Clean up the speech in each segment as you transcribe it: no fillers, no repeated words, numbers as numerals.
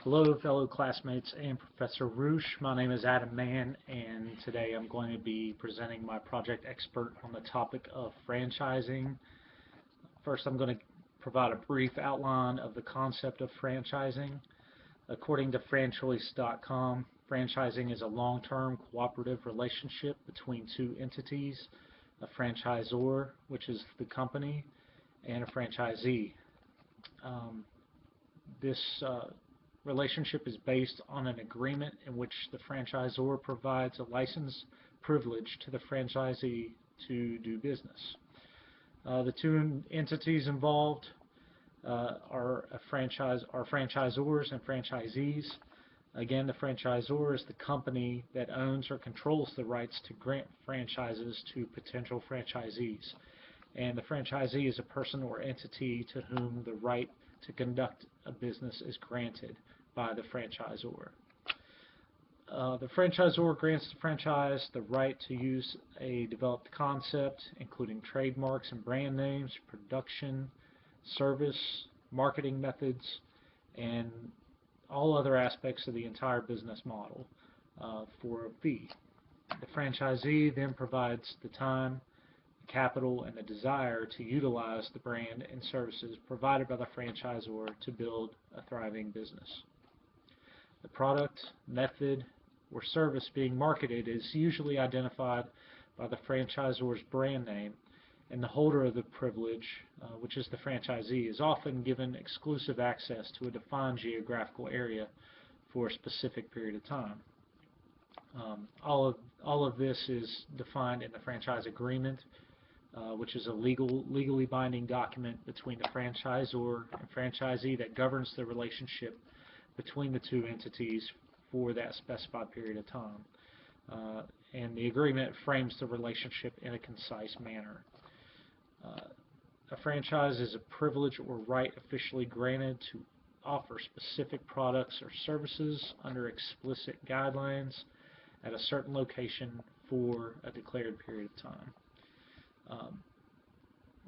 Hello, fellow classmates and Professor Roosh. My name is Adam Mann, and today I'm going to be presenting my project expert on the topic of franchising. First, I'm going to provide a brief outline of the concept of franchising. According to franchoice.com, franchising is a long-term cooperative relationship between two entities, a franchisor, which is the company, and a franchisee. This relationship is based on an agreement in which the franchisor provides a license privilege to the franchisee to do business. The two entities involved are franchisors and franchisees. Again, the franchisor is the company that owns or controls the rights to grant franchises to potential franchisees. And the franchisee is a person or entity to whom the right to conduct a business is granted by the franchisor. The franchisor grants the franchise the right to use a developed concept, including trademarks and brand names, production, service, marketing methods, and all other aspects of the entire business model for a fee. The franchisee then provides the time, capital, and the desire to utilize the brand and services provided by the franchisor to build a thriving business. The product, method, or service being marketed is usually identified by the franchisor's brand name, and the holder of the privilege, which is the franchisee, is often given exclusive access to a defined geographical area for a specific period of time. All of this is defined in the franchise agreement, which is a legally binding document between the franchisor and franchisee that governs the relationship between the two entities for that specified period of time. And the agreement frames the relationship in a concise manner. A franchise is a privilege or right officially granted to offer specific products or services under explicit guidelines at a certain location for a declared period of time.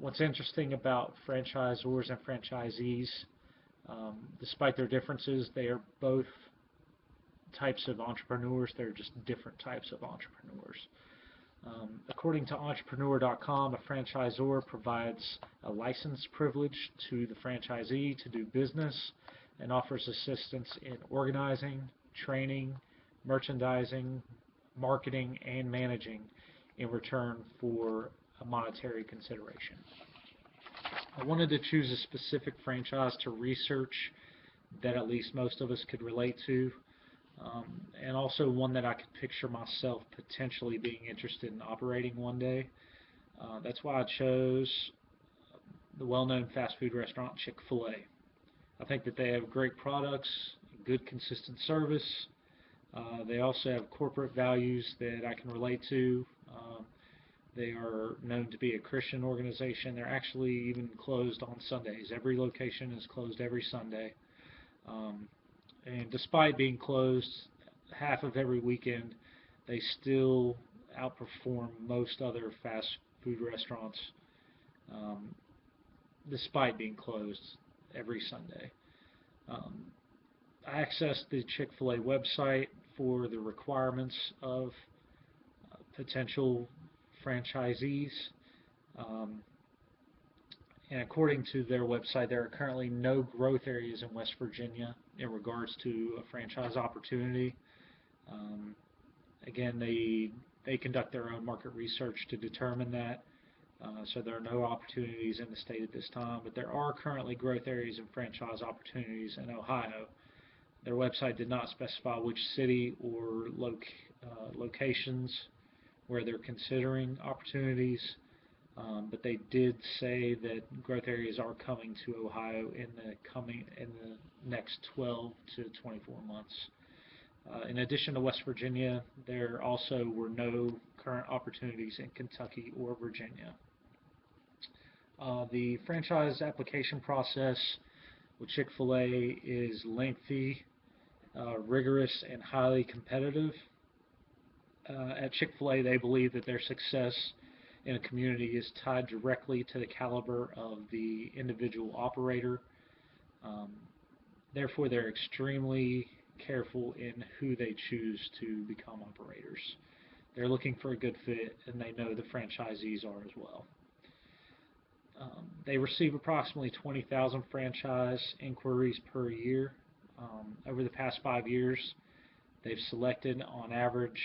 What's interesting about franchisors and franchisees, despite their differences, they are both types of entrepreneurs. They're just different types of entrepreneurs. According to entrepreneur.com, a franchisor provides a license privilege to the franchisee to do business and offers assistance in organizing, training, merchandising, marketing, and managing in return for a monetary consideration. I wanted to choose a specific franchise to research that at least most of us could relate to, and also one that I could picture myself potentially being interested in operating one day. That's why I chose the well-known fast food restaurant Chick-fil-A. I think that they have great products, good consistent service. They also have corporate values that I can relate to. They are known to be a Christian organization. They're actually even closed on Sundays. Every location is closed every Sunday. And despite being closed half of every weekend, they still outperform most other fast food restaurants despite being closed every Sunday. I accessed the Chick-fil-A website for the requirements of potential franchisees, and according to their website, there are currently no growth areas in West Virginia in regards to a franchise opportunity. Again, they conduct their own market research to determine that, so there are no opportunities in the state at this time, but there are currently growth areas and franchise opportunities in Ohio. Their website did not specify which city or locations where they're considering opportunities, but they did say that growth areas are coming to Ohio in the next 12 to 24 months. In addition to West Virginia, there also were no current opportunities in Kentucky or Virginia. The franchise application process with Chick-fil-A is lengthy, rigorous, and highly competitive. At Chick-fil-A, they believe that their success in a community is tied directly to the caliber of the individual operator. Therefore, they're extremely careful in who they choose to become operators. They're looking for a good fit, and they know the franchisees are as well. They receive approximately 20,000 franchise inquiries per year. Over the past 5 years, they've selected, on average,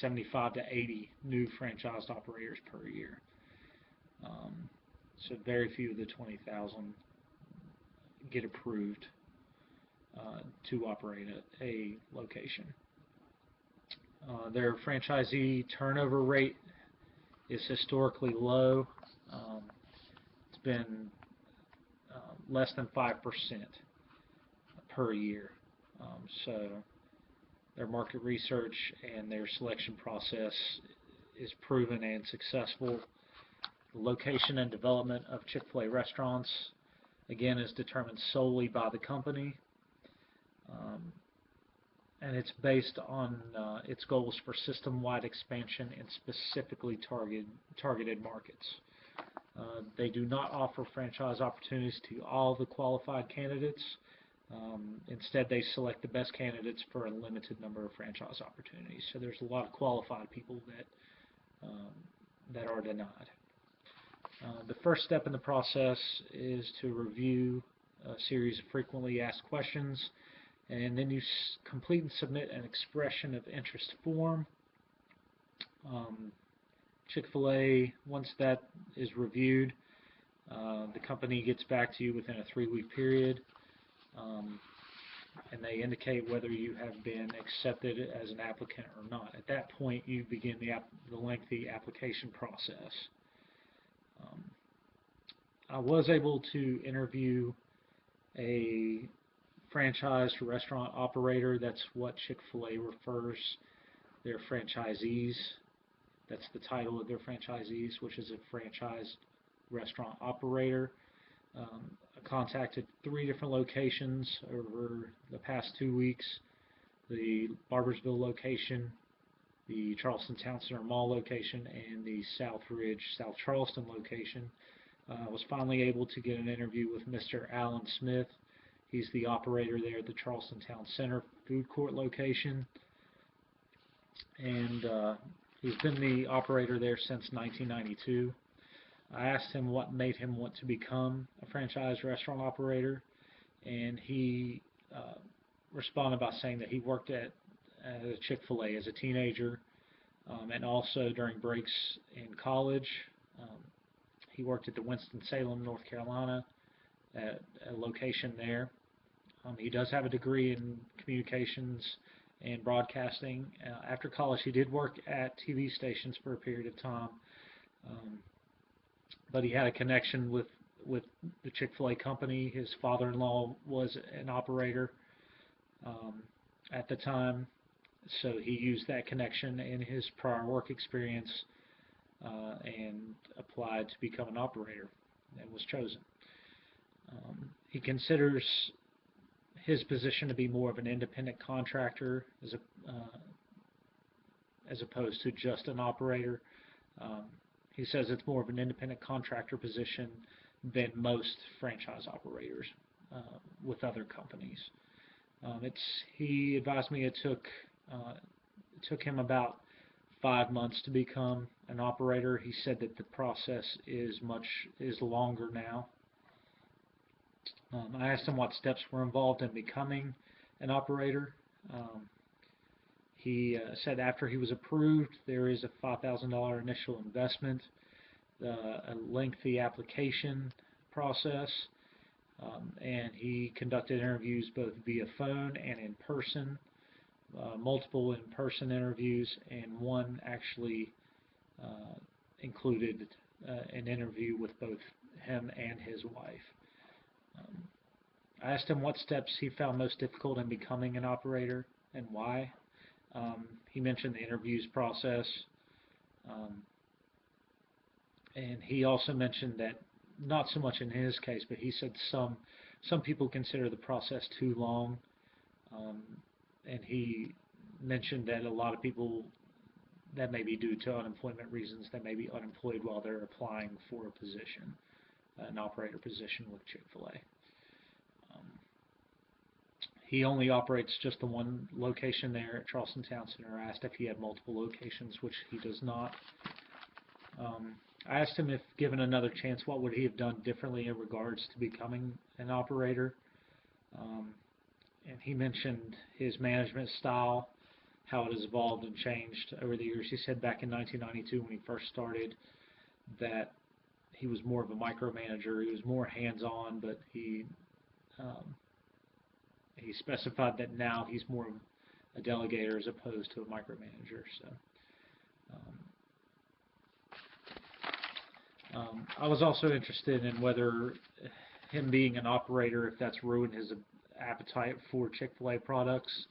75 to 80 new franchised operators per year. So very few of the 20,000 get approved to operate a location. Their franchisee turnover rate is historically low. It's been less than 5% per year. So their market research and their selection process is proven and successful. The location and development of Chick-fil-A restaurants, again, is determined solely by the company. And it's based on its goals for system-wide expansion in specifically targeted markets. They do not offer franchise opportunities to all the qualified candidates. Instead, they select the best candidates for a limited number of franchise opportunities. So there's a lot of qualified people that are denied. The first step in the process is to review a series of frequently asked questions, and then you complete and submit an expression of interest form. Chick-fil-A, once that is reviewed, the company gets back to you within a 3-week period, and they indicate whether you have been accepted as an applicant or not. At that point, you begin the lengthy application process. I was able to interview a franchised restaurant operator. That's what Chick-fil-A refers their franchisees. That's the title of their franchisees, which is a franchised restaurant operator. I contacted 3 different locations over the past 2 weeks: the Barbersville location, the Charleston Town Center Mall location, and the Southridge, South Charleston location. I was finally able to get an interview with Mr. Alan Smith. He's the operator there at the Charleston Town Center food court location, and he's been the operator there since 1992. I asked him what made him want to become a franchise restaurant operator, and he responded by saying that he worked at Chick-fil-A as a teenager, and also during breaks in college. He worked at the Winston-Salem, North Carolina, at a location there. He does have a degree in communications and broadcasting. After college, he did work at TV stations for a period of time, but he had a connection with the Chick-fil-A company. His father-in-law was an operator at the time, so he used that connection in his prior work experience and applied to become an operator and was chosen. He considers his position to be more of an independent contractor as opposed to just an operator. He says it's more of an independent contractor position than most franchise operators with other companies. He advised me it took him about 5 months to become an operator. He said that the process is longer now. I asked him what steps were involved in becoming an operator. He said after he was approved, there is a $5,000 initial investment, a lengthy application process, and he conducted interviews both via phone and in person, multiple in-person interviews, and one actually included an interview with both him and his wife. I asked him what steps he found most difficult in becoming an operator and why. He mentioned the interviews process, and he also mentioned that, not so much in his case, but he said some people consider the process too long, and he mentioned that a lot of people, that may be due to unemployment reasons, that may be unemployed while they're applying for a position, an operator position with Chick-fil-A. He only operates just the one location there at Charleston Town Center. I asked if he had multiple locations, which he does not. I asked him if given another chance, what would he have done differently in regards to becoming an operator. And he mentioned his management style, how it has evolved and changed over the years. He said back in 1992 when he first started that he was more of a micromanager. He was more hands-on, but he specified that now he's more of a delegator as opposed to a micromanager. So I was also interested in whether him being an operator, if that's ruined his appetite for Chick-fil-A products.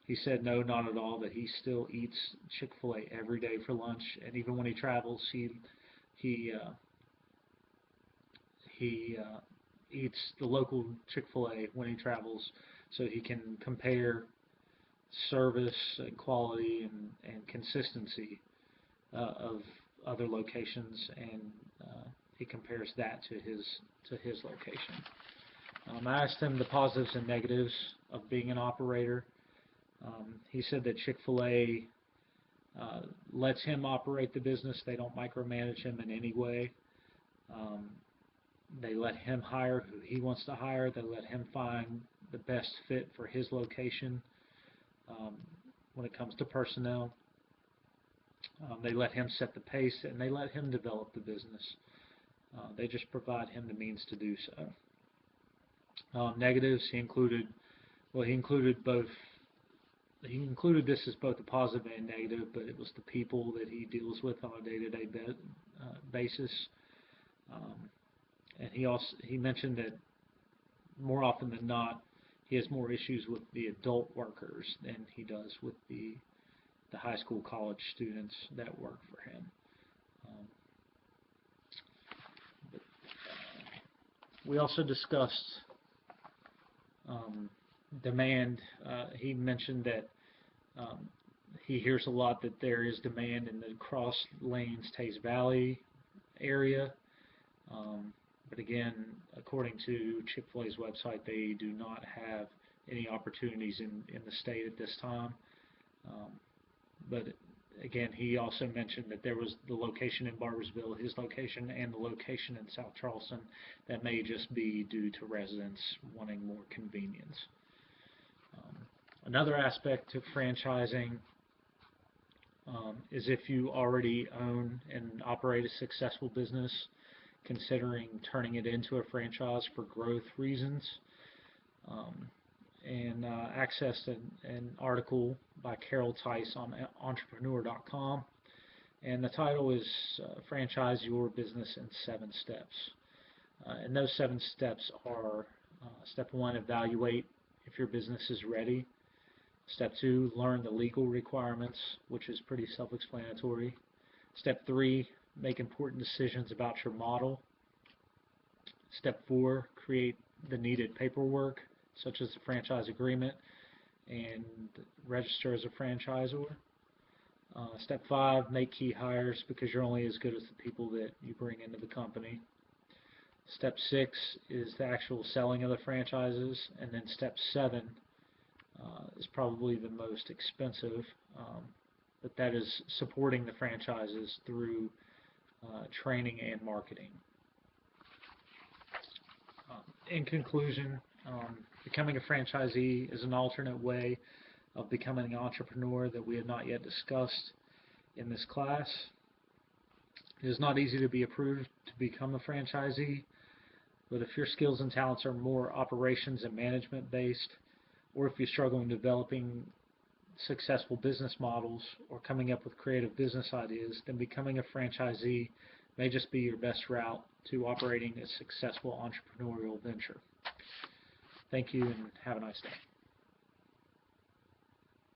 He said no, not at all, that he still eats Chick-fil-A every day for lunch, and even when he travels, he eats the local Chick-fil-A when he travels, so he can compare service and quality and consistency of other locations, and he compares that to his location. I asked him the positives and negatives of being an operator. He said that Chick-fil-A lets him operate the business. They don't micromanage him in any way. They let him hire who he wants to hire. They let him find the best fit for his location when it comes to personnel. They let him set the pace, and they let him develop the business. They just provide him the means to do so. Negatives, he included this as both a positive and negative, but it was the people that he deals with on a day-to-day basis. And he mentioned that more often than not, he has more issues with the adult workers than he does with the high school, college students that work for him. We also discussed demand. He mentioned that he hears a lot that there is demand in the Cross Lanes, Taze Valley area. But again, according to Chick-fil-A's website, they do not have any opportunities in the state at this time. But again, he also mentioned that there was the location in Barbersville, his location, and the location in South Charleston that may just be due to residents wanting more convenience. Another aspect to franchising is if you already own and operate a successful business, considering turning it into a franchise for growth reasons. And accessed an article by Carol Tice on entrepreneur.com, and the title is Franchise Your Business in 7 Steps. And those 7 steps are step 1, evaluate if your business is ready. Step 2, learn the legal requirements, which is pretty self-explanatory. Step 3, make important decisions about your model. Step 4, create the needed paperwork, such as the franchise agreement, and register as a franchisor. Step 5, make key hires, because you're only as good as the people that you bring into the company. Step 6 is the actual selling of the franchises, and then step 7 is probably the most expensive, but that is supporting the franchises through training and marketing. In conclusion, becoming a franchisee is an alternate way of becoming an entrepreneur that we have not yet discussed in this class. It is not easy to be approved to become a franchisee, but if your skills and talents are more operations and management based, or if you struggle in developing successful business models or coming up with creative business ideas, then becoming a franchisee may just be your best route to operating a successful entrepreneurial venture. Thank you, and have a nice day.